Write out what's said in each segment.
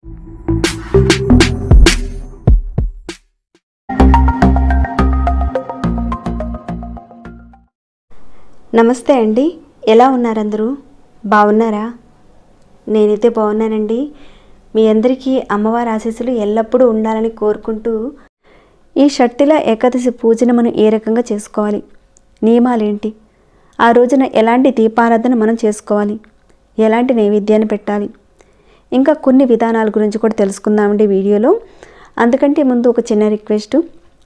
నమస్తే అండి, ఎలా ఉన్నారు అందరూ? బాగున్నారా? నేనైతే బాగున్నానండి. మీ అందరికీ అమ్మవారి ఆశీస్సులు ఎల్లప్పుడూ ఉండాలని కోరుకుంటూ ఈ షట్టిల ఏకాదశి పూజను మనం ఏ రకంగా చేసుకోవాలి, నియమాలేంటి, ఆ రోజున ఎలాంటి దీపారాధన మనం చేసుకోవాలి, ఎలాంటి నైవేద్యాన్ని పెట్టాలి, ఇంకా కొన్ని విధానాల గురించి కూడా తెలుసుకుందామండి వీడియోలో. అందుకంటే ముందు ఒక చిన్న రిక్వెస్ట్,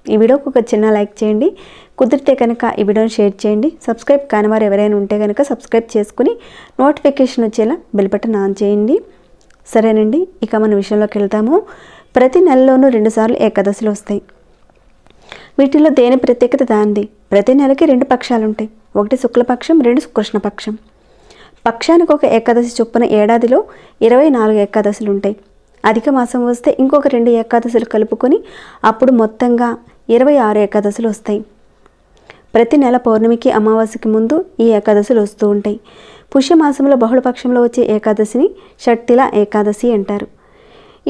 ఈ వీడియోకి ఒక చిన్న లైక్ చేయండి, కుదిరితే కనుక ఈ వీడియోని షేర్ చేయండి. సబ్స్క్రైబ్ కాని వారు ఎవరైనా ఉంటే కనుక సబ్స్క్రైబ్ చేసుకుని నోటిఫికేషన్ వచ్చేలా బెల్ బటన్ ఆన్ చేయండి. సరేనండి, ఇక మన విషయంలోకి వెళ్తాము. ప్రతి నెలలోనూ 2 సార్లు ఏకాదశులు వస్తాయి. వీటిలో దేని ప్రత్యేకత దానిది. ప్రతి నెలకి 2 పక్షాలు ఉంటాయి, ఒకటి శుక్లపక్షం, 2 కృష్ణపక్షం. పక్షానికి ఒక ఏకాదశి చొప్పున ఏడాదిలో 24 ఏకాదశులు ఉంటాయి. అధిక మాసం వస్తే ఇంకొక 2 ఏకాదశులు కలుపుకొని అప్పుడు మొత్తంగా 26 ఏకాదశులు వస్తాయి. ప్రతి నెల పౌర్ణమికి అమావాస్యకి ముందు ఈ ఏకాదశులు వస్తూ ఉంటాయి. పుష్యమాసంలో బహుళపక్షంలో వచ్చే ఏకాదశిని షట్టిల ఏకాదశి అంటారు.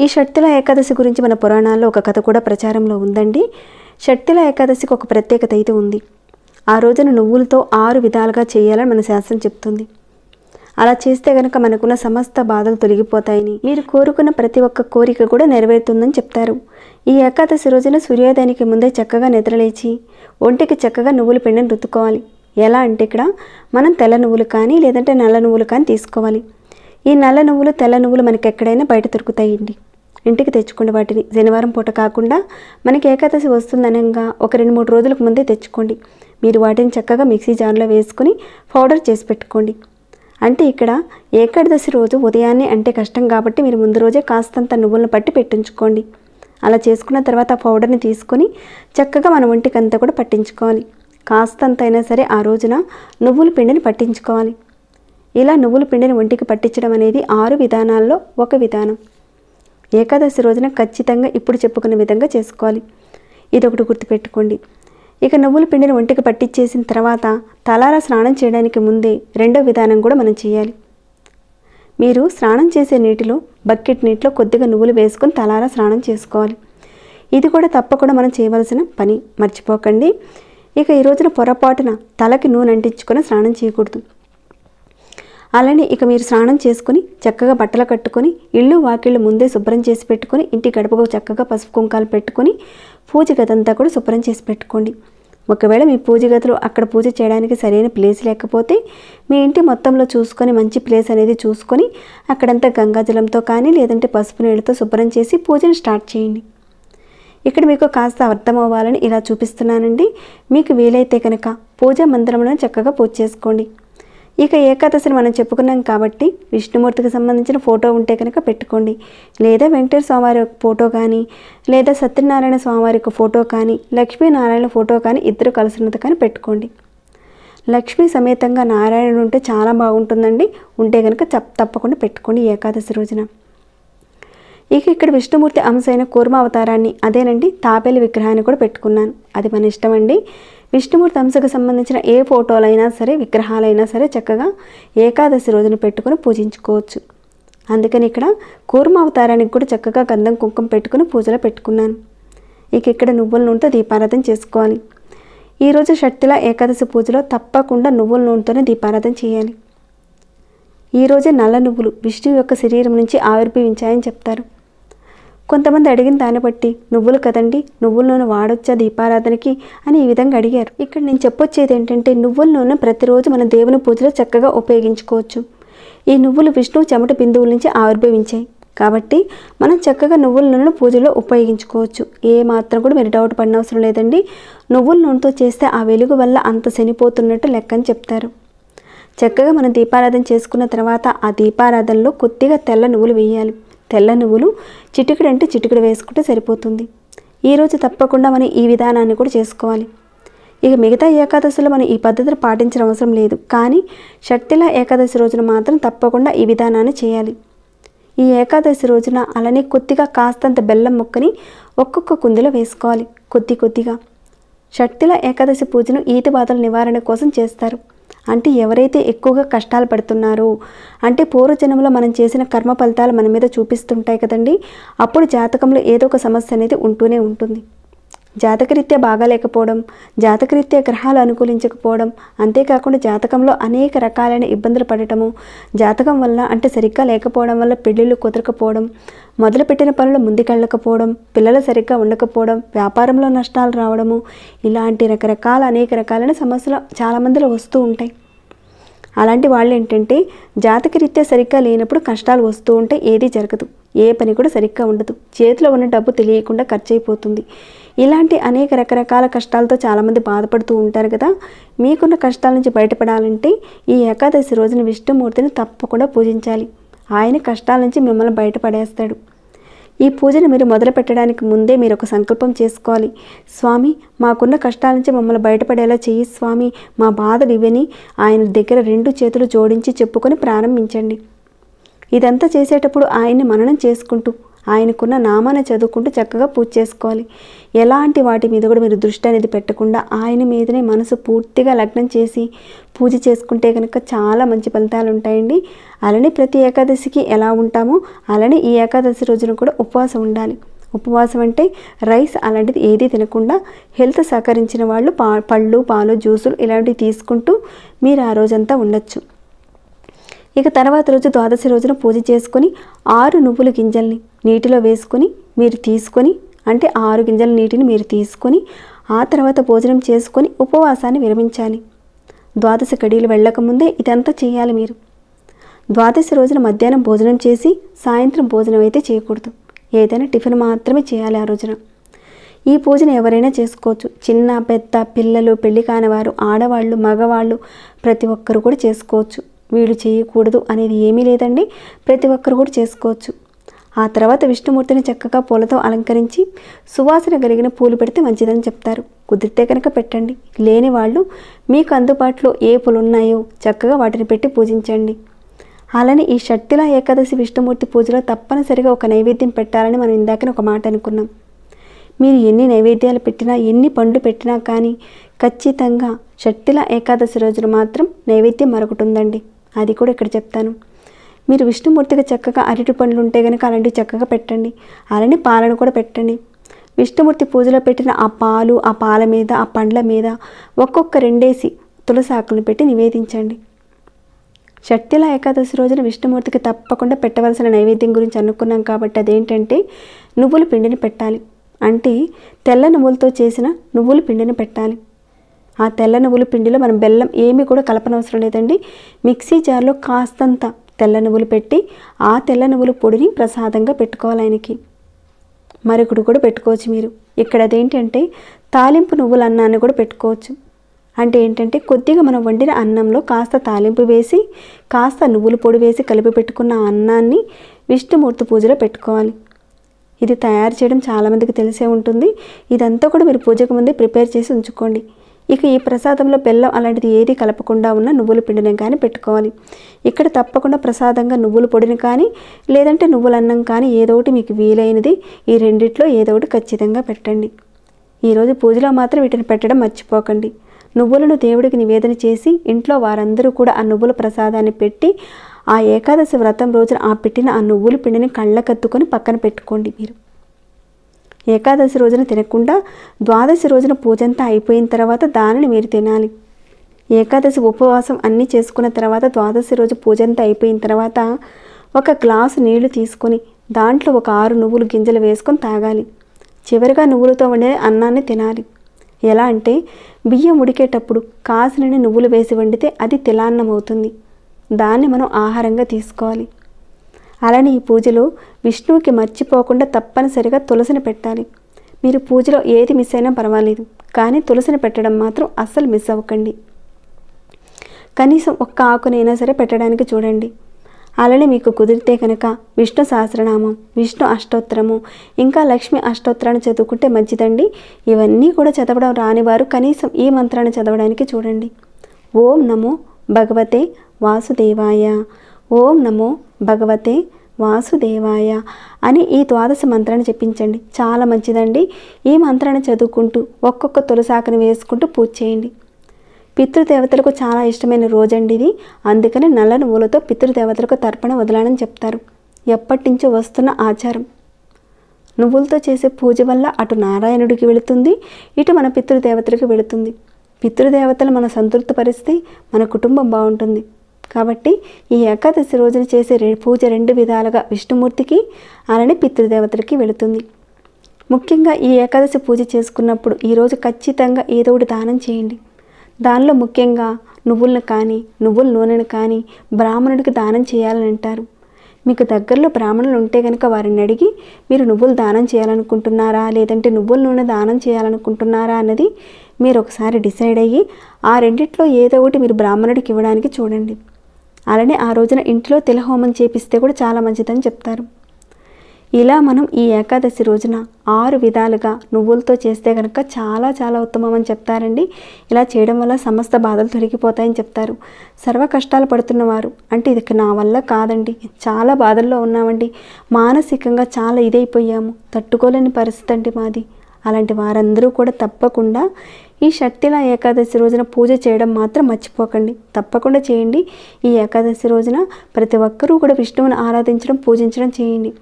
ఈ షట్టిల ఏకాదశి గురించి మన పురాణాల్లో ఒక కథ కూడా ప్రచారంలో ఉందండి. షట్టిల ఏకాదశికి ఒక ప్రత్యేకత అయితే ఉంది. ఆ రోజున నువ్వులతో 6 విధాలుగా చేయాలని మన శాస్త్రం చెప్తుంది. అలా చేస్తే కనుక మనకున్న సమస్త బాధలు తొలగిపోతాయని, మీరు కోరుకున్న ప్రతి ఒక్క కోరిక కూడా నెరవేరుతుందని చెప్తారు. ఈ ఏకాదశి రోజున సూర్యోదయానికి ముందే చక్కగా నిద్రలేచి ఒంటికి చక్కగా నువ్వుల పిండిని రుద్దుకోవాలి. ఎలా అంటే ఇక్కడ మనం తెల్ల నువ్వులు కానీ లేదంటే నల్ల నువ్వులు కానీ తీసుకోవాలి. ఈ నల్ల నువ్వులు తెల్ల నువ్వులు మనకి ఎక్కడైనా బయట దొరుకుతాయండి. ఇంటికి తెచ్చుకోండి వాటిని. శనివారం పూట కాకుండా మనకి ఏకాదశి వస్తుందనగా ఒక 2-3 రోజులకు ముందే తెచ్చుకోండి. మీరు వాటిని చక్కగా మిక్సీ జార్లో వేసుకుని పౌడర్ చేసి పెట్టుకోండి. అంటే ఇక్కడ ఏకాదశి రోజు ఉదయాన్నే అంటే కష్టం కాబట్టి మీరు ముందు రోజే కాస్తంత నువ్వులను పట్టి పెట్టించుకోండి. అలా చేసుకున్న తర్వాత ఆ పౌడర్ని తీసుకొని చక్కగా మన ఒంటికి అంతా కూడా పట్టించుకోవాలి. కాస్తంత అయినా సరే ఆ రోజున నువ్వుల పిండిని పట్టించుకోవాలి. ఇలా నువ్వుల పిండిని ఒంటికి పట్టించడం అనేది 6 విధానాల్లో ఒక విధానం. ఏకాదశి రోజున ఖచ్చితంగా ఇప్పుడు చెప్పుకున్న విధంగా చేసుకోవాలి. ఇదొకటి గుర్తుపెట్టుకోండి. ఇక నువ్వుల పిండిని ఒంటికి పట్టించేసిన తర్వాత తలారా స్నానం చేయడానికి ముందే 2వ విధానం కూడా మనం చేయాలి. మీరు స్నానం చేసే నీటిలో బకెట్ నీటిలో కొద్దిగా నువ్వులు వేసుకొని తలారా స్నానం చేసుకోవాలి. ఇది కూడా తప్పకుండా మనం చేయవలసిన పని, మర్చిపోకండి. ఇక ఈ రోజున పొరపాటున తలకి నూనె అంటించుకొని స్నానం చేయకూడదు. అలానే ఇక మీరు స్నానం చేసుకుని చక్కగా బట్టలు కట్టుకొని ఇల్లు వాకిళ్ళు ముందే శుభ్రం చేసి పెట్టుకొని ఇంటి గడపకు చక్కగా పసుపు కుంకాలు పెట్టుకొని పూజ గదంతా కూడా శుభ్రం చేసి పెట్టుకోండి. ఒకవేళ మీ పూజ గదిలో అక్కడ పూజ చేయడానికి సరైన ప్లేస్ లేకపోతే మీ ఇంటి మొత్తంలో చూసుకొని మంచి ప్లేస్ అనేది చూసుకొని అక్కడంతా గంగాజలంతో కానీ లేదంటే పసుపు నీళ్ళతో శుభ్రం చేసి పూజను స్టార్ట్ చేయండి. ఇక్కడ మీకు కాస్త అర్థం అవ్వాలని ఇలా చూపిస్తున్నానండి. మీకు వీలైతే కనుక పూజా మందిరంలో చక్కగా పూజ చేసుకోండి. ఇక ఏకాదశిని మనం చెప్పుకున్నాం కాబట్టి విష్ణుమూర్తికి సంబంధించిన ఫోటో ఉంటే కనుక పెట్టుకోండి. లేదా వెంకటేశ్వర స్వామివారి ఫోటో కానీ లేదా సత్యనారాయణ స్వామివారి ఫోటో కానీ లక్ష్మీనారాయణ ఫోటో కానీ ఇద్దరు కలిసినది కానీ పెట్టుకోండి. లక్ష్మీ సమేతంగా నారాయణుడు ఉంటే చాలా బాగుంటుందండి. ఉంటే కనుక తప్పకుండా పెట్టుకోండి ఏకాదశి రోజున. ఇక ఇక్కడ విష్ణుమూర్తి అంశ అయిన కూర్మ అవతారాన్ని, అదేనండి తాబేలు విగ్రహాన్ని కూడా పెట్టుకున్నాను. అది మన ఇష్టం అండి. విష్ణుమూర్తి అంశకు సంబంధించిన ఏ ఫోటోలైనా సరే విగ్రహాలైనా సరే చక్కగా ఏకాదశి రోజున పెట్టుకుని పూజించుకోవచ్చు. అందుకని ఇక్కడ కూర్మ అవతారానికి కూడా చక్కగా గంధం కుంకుమ పెట్టుకుని పూజలో పెట్టుకున్నాను. ఇక ఇక్కడ నువ్వుల నూనెతో దీపారాధన చేసుకోవాలి. ఈరోజు షట్టిల ఏకాదశి పూజలో తప్పకుండా నువ్వుల నూనెతోనే దీపారాధన చేయాలి. ఈరోజే నల్ల నువ్వులు విష్ణువు యొక్క శరీరం నుంచి ఆవిర్భవించాయని చెప్తారు. కొంతమంది అడిగిన దాన్ని బట్టి నువ్వులు కదండి, నువ్వుల నూనె వాడొచ్చా దీపారాధనకి అని ఈ విధంగా అడిగారు. ఇక్కడ నేను చెప్పొచ్చేది ఏంటంటే నువ్వుల నూనె ప్రతిరోజు మన దేవుని పూజలో చక్కగా ఉపయోగించుకోవచ్చు. ఈ నువ్వులు విష్ణువు చెమట బిందువుల నుంచి ఆవిర్భవించాయి కాబట్టి మనం చక్కగా నువ్వుల నూనెను పూజలో ఉపయోగించుకోవచ్చు. ఏ మాత్రం కూడా మీరు డౌట్ పడిన అవసరం లేదండి. నువ్వుల నూనెతో చేస్తే ఆ వెలుగు వల్ల అంత శనిపోతున్నట్టు లెక్కని చెప్తారు. చక్కగా మనం దీపారాధన చేసుకున్న తర్వాత ఆ దీపారాధనలో కొద్దిగా తెల్ల నువ్వులు వేయాలి. తెల్ల నువ్వులు చిటికెడు అంటే చిటికెడు వేసుకుంటే సరిపోతుంది. ఈరోజు తప్పకుండా మనం ఈ విధానాన్ని కూడా చేసుకోవాలి. ఇక మిగతా ఏకాదశిలో మనం ఈ పద్ధతిని పాటించిన అవసరం లేదు. కానీ షట్టిల ఏకాదశి రోజున మాత్రం తప్పకుండా ఈ విధానాన్ని చేయాలి. ఈ ఏకాదశి రోజున అలానే కొద్దిగా కాస్తంత బెల్లం ముక్కని ఒక్కొక్క కుందిలో వేసుకోవాలి, కొద్దిగా. షట్టిల ఏకాదశి పూజను ఈతి బాధల నివారణ కోసం చేస్తారు. అంటే ఎవరైతే ఎక్కువగా కష్టాలు పడుతున్నారో, అంటే పూర్వజన్మలో మనం చేసిన కర్మ ఫలితాలు మన మీద చూపిస్తుంటాయి కదండి, అప్పుడు జాతకంలో ఏదో ఒక సమస్య అనేది ఉంటూనే ఉంటుంది. జాతకరీత్యా బాగాలేకపోవడం, జాతకరీత్యా గ్రహాలు అనుకూలించకపోవడం, అంతేకాకుండా జాతకంలో అనేక రకాలైన ఇబ్బందులు పడటము, జాతకం వల్ల అంటే సరిగ్గా లేకపోవడం వల్ల పెళ్ళిళ్ళు కుదరకపోవడం, మొదలుపెట్టిన పనులు ముందుకెళ్ళకపోవడం, పిల్లలు సరిగ్గా ఉండకపోవడం, వ్యాపారంలో నష్టాలు రావడము, ఇలాంటి రకరకాల అనేక రకాలైన సమస్యలు చాలామందిలో వస్తూ ఉంటాయి. అలాంటి వాళ్ళు ఏంటంటే జాతకరీత్యా సరిగ్గా లేనప్పుడు కష్టాలు వస్తూ ఉంటే ఏది జరగదు, ఏ పని కూడా సరిగ్గా ఉండదు, చేతిలో ఉన్న డబ్బు తెలియకుండా ఖర్చు అయిపోతుంది. ఇలాంటి అనేక రకరకాల కష్టాలతో చాలామంది బాధపడుతూ ఉంటారు కదా. మీకున్న కష్టాల నుంచి బయటపడాలంటే ఈ ఏకాదశి రోజున విష్ణుమూర్తిని తప్పకుండా పూజించాలి. ఆయన కష్టాల నుంచి మిమ్మల్ని బయటపడేస్తాడు. ఈ పూజను మీరు మొదలు పెట్టడానికి ముందే మీరు ఒక సంకల్పం చేసుకోవాలి. స్వామి, మాకున్న కష్టాల నుంచి మమ్మల్ని బయటపడేలా చెయ్యి స్వామి, మా బాధలు ఇవని ఆయన దగ్గర 2 చేతులు జోడించి చెప్పుకొని ప్రారంభించండి. ఇదంతా చేసేటప్పుడు ఆయన్ని మననం చేసుకుంటూ, ఆయనకున్న నామాన్ని చదువుకుంటూ చక్కగా పూజ చేసుకోవాలి. ఎలాంటి వాటి మీద కూడా మీరు దృష్టి అనేది పెట్టకుండా ఆయన మీదనే మనసు పూర్తిగా లగ్నం చేసి పూజ చేసుకుంటే కనుక చాలా మంచి ఫలితాలు ఉంటాయండి. అలానే ప్రతి ఏకాదశికి ఎలా ఉంటామో అలానే ఈ ఏకాదశి రోజున కూడా ఉపవాసం ఉండాలి. ఉపవాసం అంటే రైస్ అలాంటిది ఏది తినకుండా హెల్త్ సహకరించిన వాళ్ళు పళ్ళు, పాలు, జ్యూసులు ఇలాంటివి తీసుకుంటూ మీరు ఆ రోజంతా ఉండొచ్చు. ఇక తర్వాత రోజు ద్వాదశి రోజున పూజ చేసుకొని 6 నువ్వుల గింజల్ని నీటిలో వేసుకొని మీరు తీసుకొని, అంటే 6 గింజల నీటిని మీరు తీసుకొని ఆ తర్వాత భోజనం చేసుకొని ఉపవాసాన్ని విరమించాలి. ద్వాదశి గడియలు వెళ్ళకముందే ఇదంతా చేయాలి మీరు. ద్వాదశి రోజున మధ్యాహ్నం భోజనం చేసి సాయంత్రం భోజనం అయితే చేయకూడదు. ఏదైనా టిఫిన్ మాత్రమే చేయాలి ఆ రోజున. ఈ పూజను ఎవరైనా చేసుకోవచ్చు. చిన్న పెద్ద, పిల్లలు, పెళ్లి కానివారు, ఆడవాళ్ళు, మగవాళ్ళు ప్రతి ఒక్కరు కూడా చేసుకోవచ్చు. వీళ్ళు చేయకూడదు అనేది ఏమీ లేదండి, ప్రతి ఒక్కరు కూడా చేసుకోవచ్చు. ఆ తర్వాత విష్ణుమూర్తిని చక్కగా పూలతో అలంకరించి సువాసన కలిగిన పూలు పెడితే మంచిదని చెప్తారు. కుదిరితే కనుక పెట్టండి, లేని వాళ్ళు మీకు అందుబాటులో ఏ పూలు ఉన్నాయో చక్కగా వాటిని పెట్టి పూజించండి. అలానే ఈ షట్టిల ఏకాదశి విష్ణుమూర్తి పూజలో తప్పనిసరిగా ఒక నైవేద్యం పెట్టాలని మనం ఇందాకనే ఒక మాట అనుకున్నాం. మీరు ఎన్ని నైవేద్యాలు పెట్టినా, ఎన్ని పండ్లు పెట్టినా కానీ ఖచ్చితంగా షట్టిల ఏకాదశి రోజున మాత్రం నైవేద్యం మరొకటి ఉందండి. అది కూడా ఇక్కడ చెప్తాను. మీరు విష్ణుమూర్తికి చక్కగా అరటి పండ్లు ఉంటే కనుక అలాంటివి చక్కగా పెట్టండి. అలానే పాలను కూడా పెట్టండి. విష్ణుమూర్తి పూజలో పెట్టిన ఆ పాలు, ఆ పాల మీద, ఆ పండ్ల మీద ఒక్కొక్క 2 తులసి ఆకులను పెట్టి నివేదించండి. షట్టిల ఏకాదశి రోజున విష్ణుమూర్తికి తప్పకుండా పెట్టవలసిన నైవేద్యం గురించి అనుకున్నాం కాబట్టి అదేంటంటే నువ్వుల పిండిని పెట్టాలి. అంటే తెల్ల నువ్వులతో చేసిన నువ్వుల పిండిని పెట్టాలి. ఆ తెల్ల నువ్వుల పిండిలో మనం బెల్లం ఏమీ కూడా కలపనవసరం లేదండి. మిక్సీ జార్లో కాస్తంత తెల్ల నువ్వులు పెట్టి ఆ తెల్ల నువ్వుల పొడిని ప్రసాదంగా పెట్టుకోవాలి ఆయనకి. మరొకటి కూడా పెట్టుకోవచ్చు మీరు. ఇక్కడ అదేంటంటే తాలింపు నువ్వుల అన్నాన్ని కూడా పెట్టుకోవచ్చు. అంటే ఏంటంటే కొద్దిగా మనం వండిన అన్నంలో కాస్త తాలింపు వేసి కాస్త నువ్వుల పొడి వేసి కలిపి పెట్టుకున్న అన్నాన్ని విష్ణుమూర్తి పూజలో పెట్టుకోవాలి. ఇది తయారు చేయడం చాలామందికి తెలిసే ఉంటుంది. ఇదంతా కూడా మీరు పూజకు ముందే ప్రిపేర్ చేసి ఉంచుకోండి. ఇక ఈ ప్రసాదంలో బెల్లం అలాంటిది ఏది కలపకుండా ఉన్న నువ్వుల పిండిని కానీ పెట్టుకోవాలి. ఇక్కడ తప్పకుండా ప్రసాదంగా నువ్వుల పొడిని కానీ లేదంటే నువ్వుల అన్నం కానీ ఏదో ఒకటి మీకు వీలైనది ఈ రెండిట్లో ఏదో ఒకటి ఖచ్చితంగా పెట్టండి. ఈరోజు పూజలో మాత్రం వీటిని పెట్టడం మర్చిపోకండి. నువ్వులను దేవుడికి నివేదన చేసి ఇంట్లో వారందరూ కూడా ఆ నువ్వుల ప్రసాదాన్ని పెట్టి ఆ ఏకాదశి వ్రతం రోజున ఆ పెట్టిన ఆ నువ్వుల పిండిని కళ్ళకత్తుకొని పక్కన పెట్టుకోండి. మీరు ఏకాదశి రోజున తినకుండా ద్వాదశి రోజున పూజంతా అయిపోయిన తర్వాత దానిని మీరు తినాలి. ఏకాదశి ఉపవాసం అన్నీ చేసుకున్న తర్వాత ద్వాదశి రోజు పూజంతా అయిపోయిన తర్వాత ఒక గ్లాసు నీళ్లు తీసుకొని దాంట్లో ఒక 6 నువ్వుల గింజలు వేసుకొని తాగాలి. చివరిగా నువ్వులతో వండే అన్నాన్ని తినాలి. ఎలా అంటే బియ్యం ఉడికేటప్పుడు కాసినని నువ్వులు వేసి వండితే అది తిలాన్నం అవుతుంది. దాన్ని మనం ఆహారంగా తీసుకోవాలి. అలానే ఈ పూజలో విష్ణువుకి మర్చిపోకుండా తప్పనిసరిగా తులసిని పెట్టాలి. మీరు పూజలో ఏది మిస్ అయినా పర్వాలేదు, కానీ తులసిని పెట్టడం మాత్రం అస్సలు మిస్ అవ్వకండి. కనీసం ఒక్క ఆకునైనా సరే పెట్టడానికి చూడండి. అలానే మీకు కుదిరితే కనుక విష్ణు సహస్రనామం, విష్ణు అష్టోత్తరము, ఇంకా లక్ష్మి అష్టోత్తరాన్ని చదువుకుంటే మంచిదండి. ఇవన్నీ కూడా చదవడం రానివారు కనీసం ఈ మంత్రాన్ని చదవడానికి చూడండి. ఓం నమో భగవతే వాసుదేవాయ, ఓం నమో భగవతే వాసుదేవాయ అని ఈ ద్వాదశ మంత్రాన్ని చెప్పించండి. చాలా మంచిదండి. ఈ మంత్రాన్ని చదువుకుంటూ ఒక్కొక్క తులసాకుని వేసుకుంటూ పూజ చేయండి. పితృదేవతలకు చాలా ఇష్టమైన రోజండి ఇది. అందుకని నల్ల నువ్వులతో పితృదేవతలకు తర్పణ వదలాలని చెప్తారు. ఎప్పటి నుంచో వస్తున్న ఆచారం. నువ్వులతో చేసే పూజ వల్ల అటు నారాయణుడికి వెళుతుంది, ఇటు మన పితృదేవతలకు వెళుతుంది. పితృదేవతలు మన సంతృప్తిపరిస్తే మన కుటుంబం బాగుంటుంది. కాబట్టి ఈ ఏకాదశి రోజున చేసే పూజ 2 విధాలుగా విష్ణుమూర్తికి అలానే పితృదేవతలకి వెళుతుంది. ముఖ్యంగా ఈ ఏకాదశి పూజ చేసుకున్నప్పుడు ఈరోజు ఖచ్చితంగా ఏదో ఒకటి దానం చేయండి. దానిలో ముఖ్యంగా నువ్వులను కానీ నువ్వుల నూనెను కానీ బ్రాహ్మణుడికి దానం చేయాలని అంటారు. మీకు దగ్గరలో బ్రాహ్మణులు ఉంటే కనుక వారిని అడిగి మీరు నువ్వులు దానం చేయాలనుకుంటున్నారా లేదంటే నువ్వుల నూనె దానం చేయాలనుకుంటున్నారా అన్నది మీరు ఒకసారి డిసైడ్ అయ్యి ఆ రెండిట్లో ఏదో ఒకటి మీరు బ్రాహ్మణుడికి ఇవ్వడానికి చూడండి. అలానే ఆ రోజున ఇంట్లో తిలహోమం చేపిస్తే కూడా చాలా మంచిదని చెప్తారు. ఇలా మనం ఈ ఏకాదశి రోజున 6 విధాలుగా నువ్వులతో చేస్తే కనుక చాలా చాలా ఉత్తమం అని చెప్తారండి. ఇలా చేయడం వల్ల సమస్త బాధలు తొలగిపోతాయని చెప్తారు. సర్వ కష్టాలు పడుతున్నవారు అంటే ఇది నా వల్ల కాదండి, చాలా బాధల్లో ఉన్నామండి, మానసికంగా చాలా ఇదైపోయాము, తట్టుకోలేని పరిస్థితి అండి మాది, అలాంటి వారందరూ కూడా తప్పకుండా ఈ షట్టిల ఏకాదశి రోజున పూజ చేయడం మాత్రం మర్చిపోకండి. తప్పకుండా చేయండి. ఈ ఏకాదశి రోజున ప్రతి ఒక్కరూ కూడా విష్ణువుని ఆరాధించడం పూజించడం చేయండి.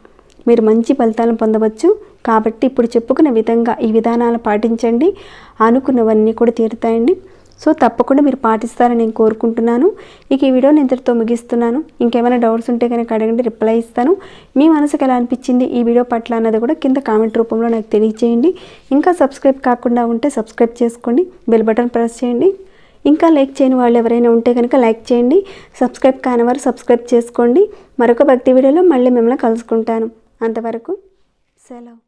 మీరు మంచి ఫలితాలను పొందవచ్చు. కాబట్టి ఇప్పుడు చెప్పుకున్న విధంగా ఈ విధానాలు పాటించండి, అనుకున్నవన్నీ కూడా తీరుతాయండి. సో తప్పకుండా మీరు పాటిస్తారని నేను కోరుకుంటున్నాను. ఇక ఈ వీడియోని ఇంతటితో ముగిస్తున్నాను. ఇంకేమైనా డౌట్స్ ఉంటే కనుక అడగండి, రిప్లై ఇస్తాను. మీ మనసుకు ఎలా అనిపించింది ఈ వీడియో పట్ల అన్నది కూడా కింద కామెంట్ రూపంలో నాకు తెలియజేయండి. ఇంకా సబ్స్క్రైబ్ కాకుండా ఉంటే సబ్స్క్రైబ్ చేసుకోండి, బెల్ బటన్ ప్రెస్ చేయండి. ఇంకా లైక్ చేయని వాళ్ళు ఎవరైనా ఉంటే కనుక లైక్ చేయండి. సబ్స్క్రైబ్ కాని వారు సబ్స్క్రైబ్ చేసుకోండి. మరొక భక్తి వీడియోలో మళ్ళీ మిమ్మల్ని కలుసుకుంటాను. అంతవరకు సెలవు.